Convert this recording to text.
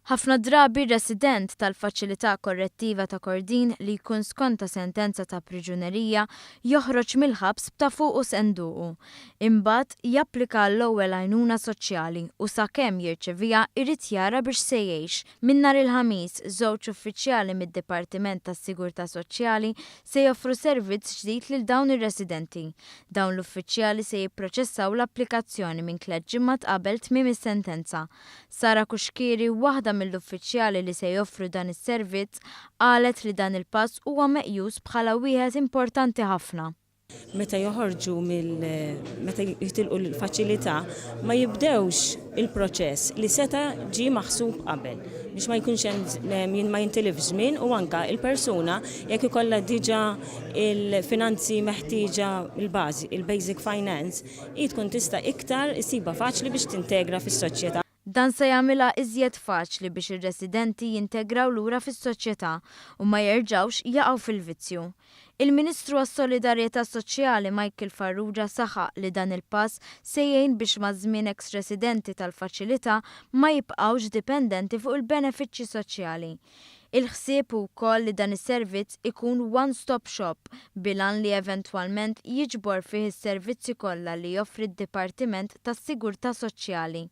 Ħafna drabi resident tal-faċilità korrettiva ta' Kordin li jkun skont sentenza ta' priġunerija joħroġ mill-ħabs ta' fuq u senduqu. Imbagħad japplika l-ewwel għajnuna soċjali u sakemm jirċevija jrid jara biex se jgħix. Minn nhar il-ħamis żewġ uffiċjali mid-Dipartiment tas-Sigurtà Soċjali se joffru servizz ġdid lil dawn ir-residenti. Dawn l-uffiċjali se jipproċessaw l-applikazzjoni minn tliet ġimgħat qabel tmiem is-sentenza. Sara Kuxkieri, waħda mill-uffiċjali li se joffru dan is-servizz, qalet li dan il-pass huwa meqjus bħala wieħed importanti ħafna. Meta joħorġu meta jitilqu l-faċilità ma jibdewx il-proċess li seta ġie maħsub qabel biex ma jkunx hemm ma jintilif żmien u anke il-persuna jekk ikollha diġà il-finanzi meħtieġa il-bażi, il-basic finance, hi tkun tista' iktar issibha faċli biex tintegra fis-soċjetà. Dan se jagħmilha iżjed faċli biex ir-residenti jintegraw lura fis-soċjetà u ma jerġgħux jaqgħu fil-vizzju. Il-Ministru għas-Solidarjetà Soċjali Michael Farrugia saħaq li dan il-pass se jgħin biex maż-żmien ex-residenti tal-faċilità ma jibqgħux dipendenti fuq il-benefiċċji soċjali. Il-ħsieb wkoll li dan is-servizz ikun one-stop shop bilan li eventwalment jiġbor fih is-servizzi kollha li joffri d-Dipartiment tas-Sigurtà Soċjali.